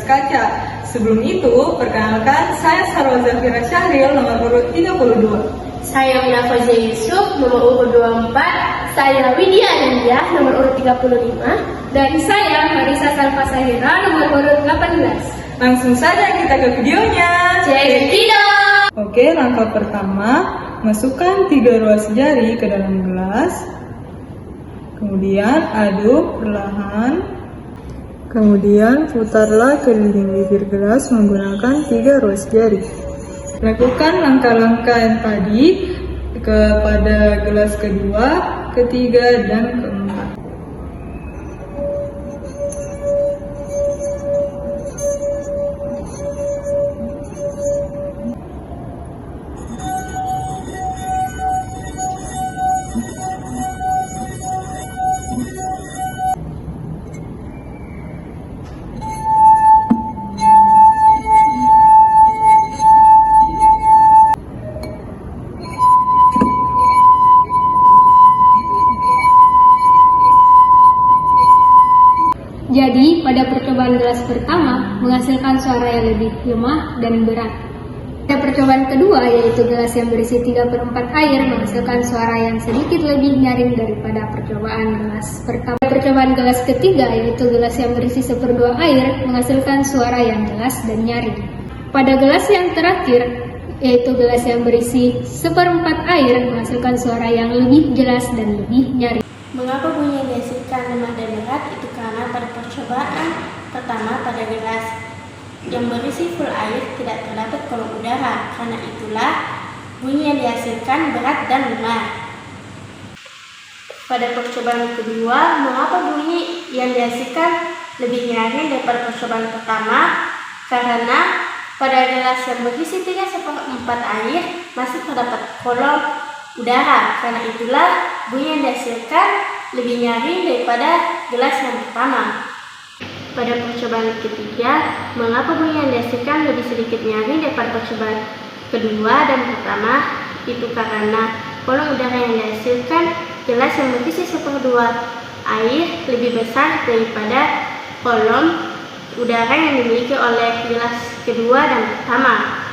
kaca. Sebelum itu, perkenalkan saya Sarwa Zafira Syahril, nomor urut 32. Saya Munafazia Yusuf, nomor urut 24. Saya Widya Anandia, nomor urut 35. Dan saya Marisa Salvasahira, nomor urut 18. Langsung saja kita ke videonya. Cekidot! Oke, langkah pertama, masukkan 3 ruas jari ke dalam gelas. Kemudian aduk perlahan. Kemudian putarlah keliling bibir gelas menggunakan 3 ruas jari. Lakukan langkah-langkah yang tadi kepada gelas kedua, ketiga, dan keempat. Jadi, pada percobaan gelas pertama menghasilkan suara yang lebih lemah dan berat. Pada percobaan kedua, yaitu gelas yang berisi 3/4 air, menghasilkan suara yang sedikit lebih nyaring daripada percobaan gelas pertama. Pada percobaan gelas ketiga, yaitu gelas yang berisi 1/2 air, menghasilkan suara yang jelas dan nyaring. Pada gelas yang terakhir, yaitu gelas yang berisi 1/4 air, menghasilkan suara yang lebih jelas dan lebih nyaring. Mengapa bunyi yang dihasilkan lemah dan berat? Itu karena pada percobaan pertama pada gelas yang berisi full air tidak terdapat kolom udara. Karena itulah bunyi yang dihasilkan berat dan lemah. Pada percobaan kedua, mengapa bunyi yang dihasilkan lebih nyaring daripada percobaan pertama? Karena pada gelas yang berisi 3/4 air masih terdapat kolom udara. Karena itulah bunyi yang dihasilkan lebih nyaring daripada gelas yang pertama. Pada percobaan ketiga, mengapa bunyi yang dihasilkan lebih sedikit nyaring daripada percobaan kedua dan pertama? Itu karena kolom udara yang dihasilkan gelas yang berisi 1/2 air lebih besar daripada kolom udara yang dimiliki oleh gelas kedua dan pertama.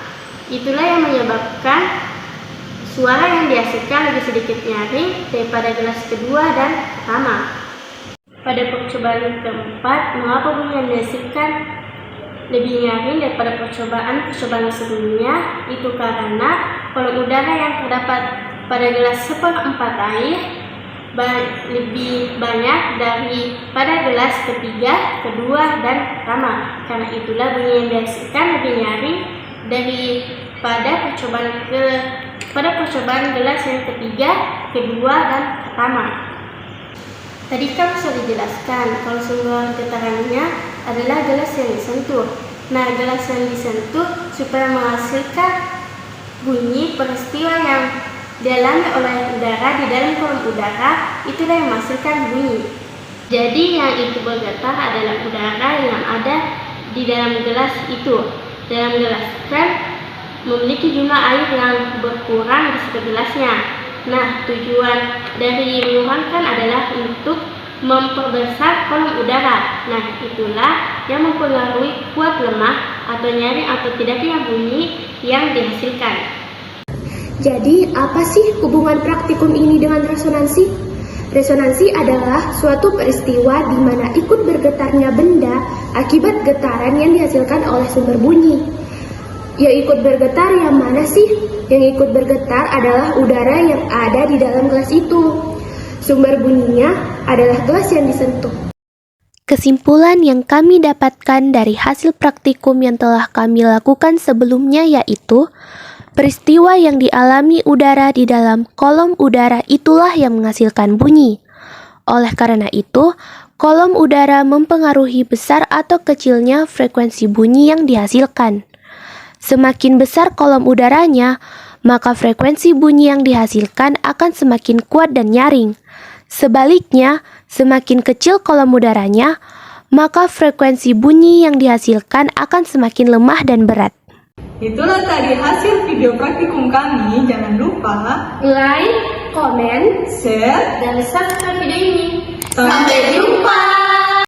Itulah yang menyebabkan suara yang dihasilkan lebih sedikit nyaring daripada gelas kedua dan pertama. Pada percobaan keempat, mengapa bunyi yang dihasilkan lebih nyaring daripada percobaan sebelumnya? Itu karena kolom udara yang terdapat pada gelas 1/4 air lebih banyak daripada gelas ketiga, kedua, dan pertama. Karena itulah bunyi yang dihasilkan lebih nyaring daripada pada percobaan gelas yang ketiga, kedua, dan pertama. Tadi kan sudah dijelaskan kalau sumber getarannya adalah gelas yang disentuh. Nah, gelas yang disentuh supaya menghasilkan bunyi peristiwa yang dialami oleh udara di dalam kolom udara, itulah yang menghasilkan bunyi. Jadi yang itu bergetar adalah udara yang ada di dalam gelas itu. Dalam gelas kan memiliki jumlah air yang berkurang di sekitar gelasnya. Nah, tujuan dari mengurangkan adalah untuk memperbesar kolom udara. Nah, itulah yang mempengaruhi kuat lemah atau nyaring atau tidaknya bunyi yang dihasilkan. Jadi, apa sih hubungan praktikum ini dengan resonansi? Resonansi adalah suatu peristiwa di mana ikut bergetarnya benda akibat getaran yang dihasilkan oleh sumber bunyi. Yang ikut bergetar yang mana sih? Yang ikut bergetar adalah udara yang ada di dalam gelas itu. Sumber bunyinya adalah gelas yang disentuh. Kesimpulan yang kami dapatkan dari hasil praktikum yang telah kami lakukan sebelumnya yaitu peristiwa yang dialami udara di dalam kolom udara itulah yang menghasilkan bunyi. Oleh karena itu, kolom udara mempengaruhi besar atau kecilnya frekuensi bunyi yang dihasilkan. Semakin besar kolom udaranya, maka frekuensi bunyi yang dihasilkan akan semakin kuat dan nyaring. Sebaliknya, semakin kecil kolom udaranya, maka frekuensi bunyi yang dihasilkan akan semakin lemah dan berat. Itulah tadi hasil video praktikum kami. Jangan lupa Like, komen, share, dan subscribe video ini. Sampai jumpa.